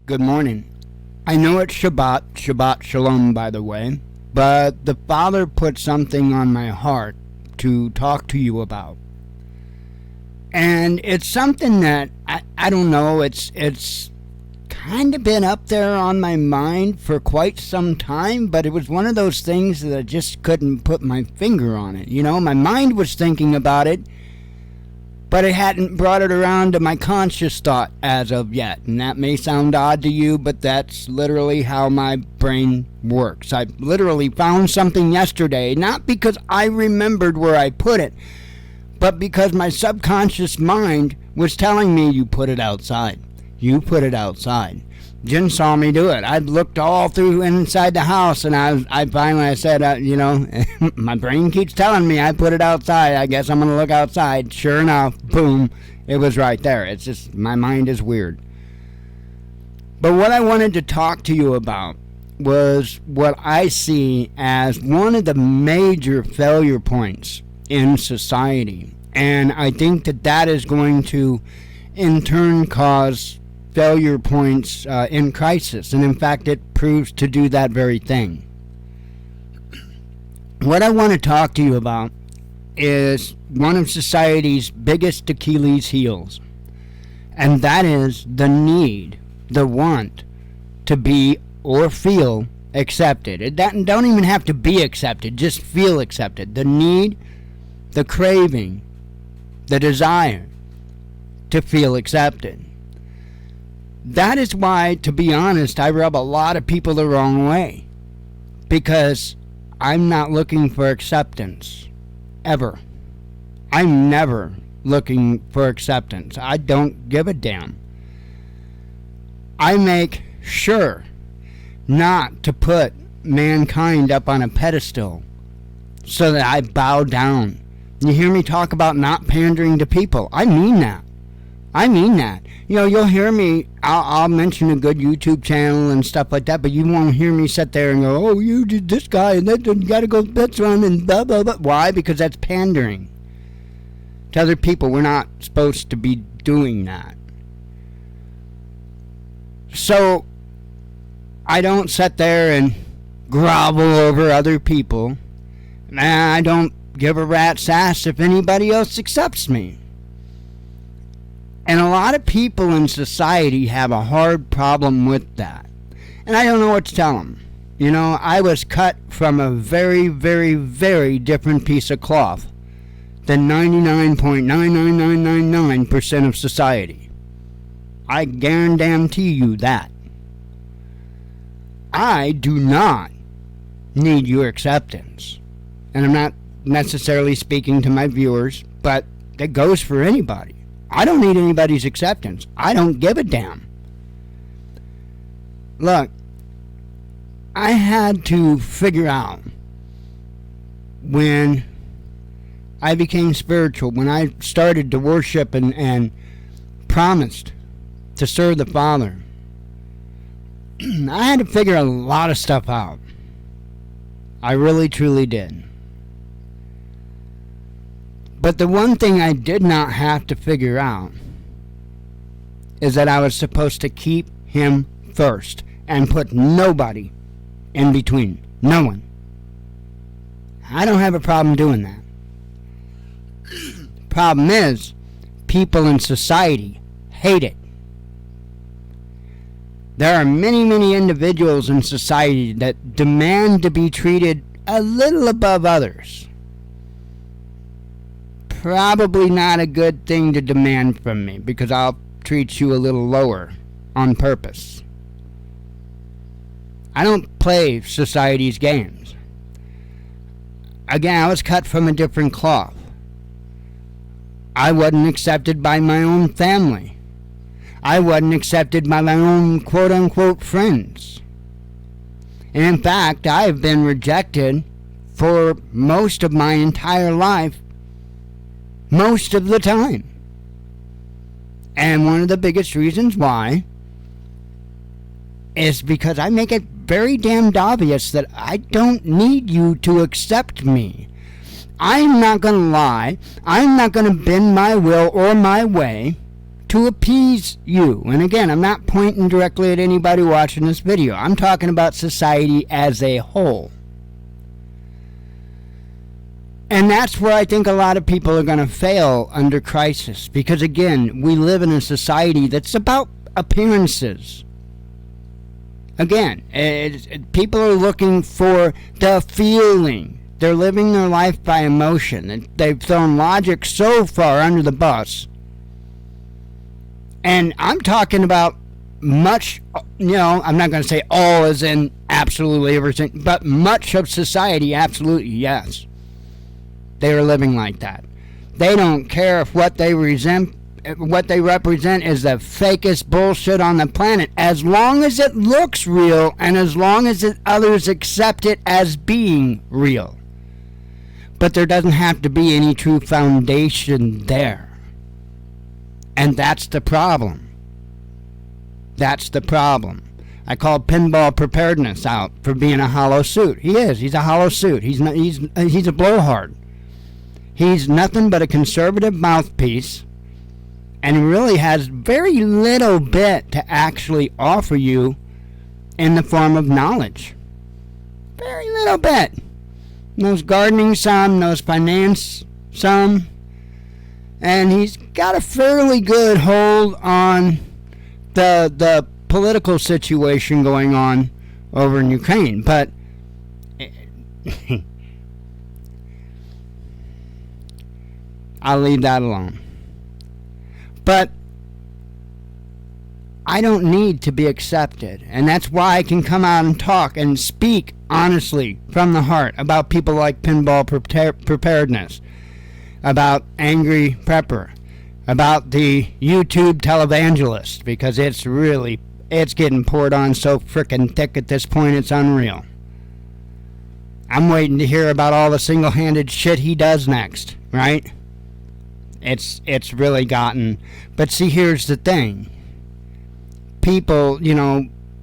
Good morning. I know it's Shabbat Shalom, by the way, but the Father put something on my heart to talk to you about. And it's something that, I don't know, it's kind of been up there on my mind for quite some time, but it was one of those things that I just couldn't put my finger on it. You know, my mind was thinking about it, but it hadn't brought it around to my conscious thought as of yet. And that may sound odd to you, but that's literally how my brain works. I literally found something yesterday, not because I remembered where I put it, but because my subconscious mind was telling me, you put it outside. You put it outside. Jen saw me do it. I looked all through inside the house, and I finally said, my brain keeps telling me I put it outside. I guess I'm going to look outside. Sure enough, boom, it was right there. It's just, my mind is weird. But what I wanted to talk to you about was what I see as one of the major failure points in society. And I think that is going to, in turn, cause failure points in crisis, and in fact it proves to do that very thing. What I want to talk to you about is one of society's biggest Achilles heels, and that is the need, the want to be or feel accepted. It don't even have to be accepted, just feel accepted. The need, the craving, the desire to feel accepted. That is why, to be honest, I rub a lot of people the wrong way. Because I'm not looking for acceptance. Ever. I'm never looking for acceptance. I don't give a damn. I make sure not to put mankind up on a pedestal so that I bow down. You hear me talk about not pandering to people. I mean that. I mean that. You know, you'll hear me, I'll mention a good YouTube channel and stuff like that, but you won't hear me sit there and go, oh, you did this guy, and then you gotta go this one, and blah, blah, blah. Why? Because that's pandering to other people. We're not supposed to be doing that. So, I don't sit there and grovel over other people. I don't give a rat's ass if anybody else accepts me. And a lot of people in society have a hard problem with that. And I don't know what to tell them. You know, I was cut from a very, very, very different piece of cloth than 99.99999% of society. I guarantee you that. I do not need your acceptance. And I'm not necessarily speaking to my viewers, but that goes for anybody. I don't need anybody's acceptance. I don't give a damn. Look, I had to figure out when I became spiritual, when I started to worship and promised to serve the Father, I had to figure a lot of stuff out. I really, truly did. But the one thing I did not have to figure out is that I was supposed to keep him first and put nobody in between. No one. I don't have a problem doing that. Problem is, people in society hate it. There are many, many individuals in society that demand to be treated a little above others. Probably not a good thing to demand from me, because I'll treat you a little lower on purpose. I don't play society's games. Again, I was cut from a different cloth. I wasn't accepted by my own family. I wasn't accepted by my own quote-unquote friends. And in fact, I've been rejected for most of my entire life, most of the time. And one of the biggest reasons why is because I make it very damned obvious that I don't need you to accept me. I'm not going to lie. I'm not going to bend my will or my way to to appease you. And again, I'm not pointing directly at anybody watching this video. I'm talking about society as a whole. And that's where I think a lot of people are going to fail under crisis. Because again, we live in a society that's about appearances. Again, people are looking for the feeling. They're living their life by emotion. And they've thrown logic so far under the bus. And I'm talking about much, I'm not going to say all as in absolutely everything, but much of society, absolutely, yes. They are living like that. They don't care if what they represent is the fakest bullshit on the planet, as long as it looks real and as long as others accept it as being real. But there doesn't have to be any true foundation there. And that's the problem. That's the problem. I called pinball preparedness out for being a hollow suit. He is. He's a hollow suit. He's a blowhard. He's nothing but a conservative mouthpiece, and he really has very little bit to actually offer you in the form of knowledge. Very little bit. Knows gardening some, knows finance some, and he's got a fairly good hold on the political situation going on over in Ukraine. But I'll leave that alone. But I don't need to be accepted. And that's why I can come out and talk and speak honestly from the heart about people like pinball preparedness, about Angry Prepper, about the YouTube televangelist, because it's getting poured on so frickin' thick at this point, it's unreal. I'm waiting to hear about all the single-handed shit he does next, right? It's really gotten... But see, here's the thing. People,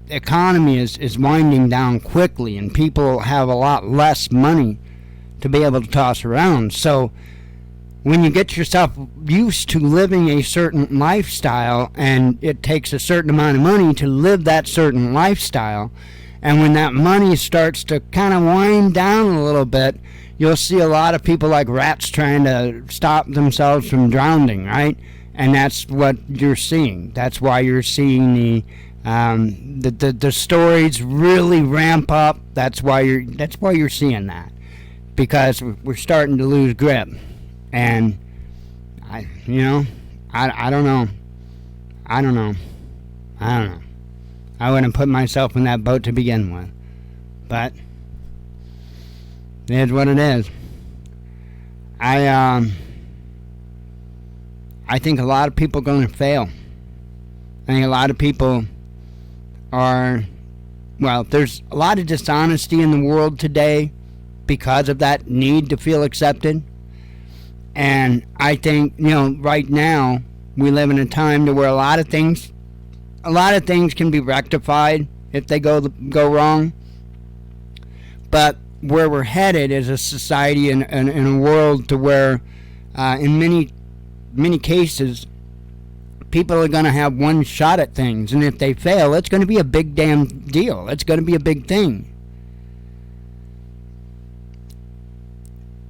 economy is winding down quickly, and people have a lot less money to be able to toss around. So when you get yourself used to living a certain lifestyle, and it takes a certain amount of money to live that certain lifestyle, and when that money starts to kind of wind down a little bit, you'll see a lot of people like rats trying to stop themselves from drowning, right? And that's what you're seeing. That's why you're seeing the stories really ramp up. That's why you're seeing that, because we're starting to lose grip. And I don't know. I wouldn't put myself in that boat to begin with. But it is what it is. I think a lot of people are going to fail. I think a lot of people there's a lot of dishonesty in the world today because of that need to feel accepted. And I think, right now we live in a time to where a lot of things can be rectified if they go wrong. But where we're headed is a society in a world to where, in many cases, people are going to have one shot at things, and if they fail, it's going to be a big damn deal. It's going to be a big thing.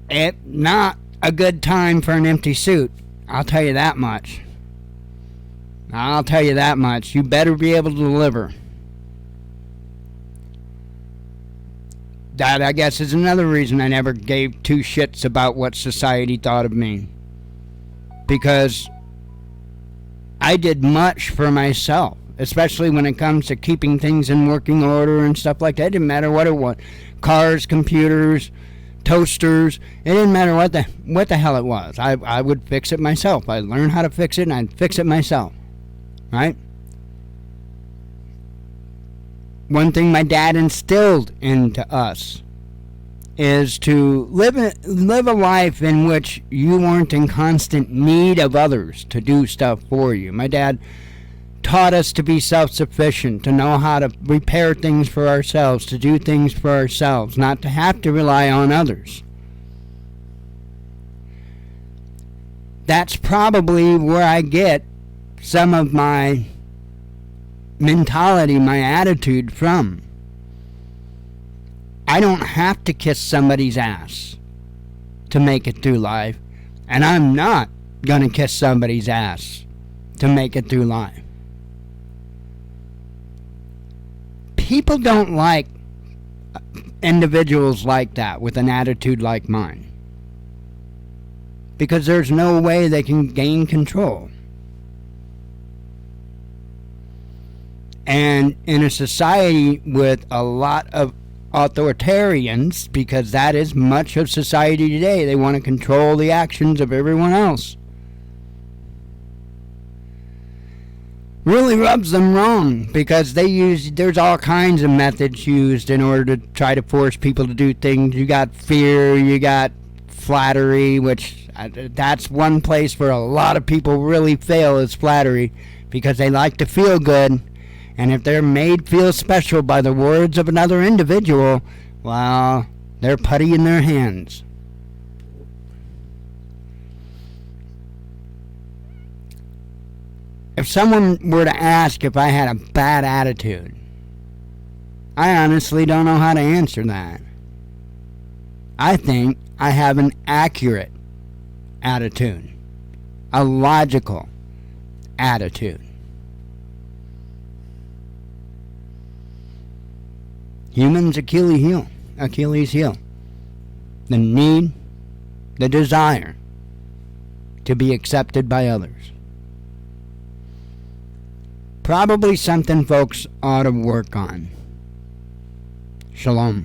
It's not a good time for an empty suit. I'll tell you that much. You better be able to deliver. That, I guess, is another reason I never gave two shits about what society thought of me. Because I did much for myself, especially when it comes to keeping things in working order and stuff like that. It didn't matter what it was. Cars, computers, toasters, it didn't matter what the hell it was. I would fix it myself. I learned how to fix it, and I'd fix it myself. Right? One thing my dad instilled into us is to live a life in which you weren't in constant need of others to do stuff for you. My dad taught us to be self-sufficient, to know how to repair things for ourselves, to do things for ourselves, not to have to rely on others. That's probably where I get some of my mentality, my attitude from. I don't have to kiss somebody's ass to make it through life, and I'm not gonna kiss somebody's ass to make it through life. People don't like individuals like that with an attitude like mine, because there's no way they can gain control. And in a society with a lot of authoritarians, because that is much of society today, they want to control the actions of everyone else, really rubs them wrong, because there's all kinds of methods used in order to try to force people to do things. You got fear, you got flattery, which that's one place where a lot of people really fail, is flattery, because they like to feel good. And if they're made feel special by the words of another individual, well, they're putty in their hands. If someone were to ask if I had a bad attitude, I honestly don't know how to answer that. I think I have an accurate attitude, a logical attitude. Humans' Achilles heel. The need, the desire to be accepted by others. Probably something folks ought to work on. Shalom.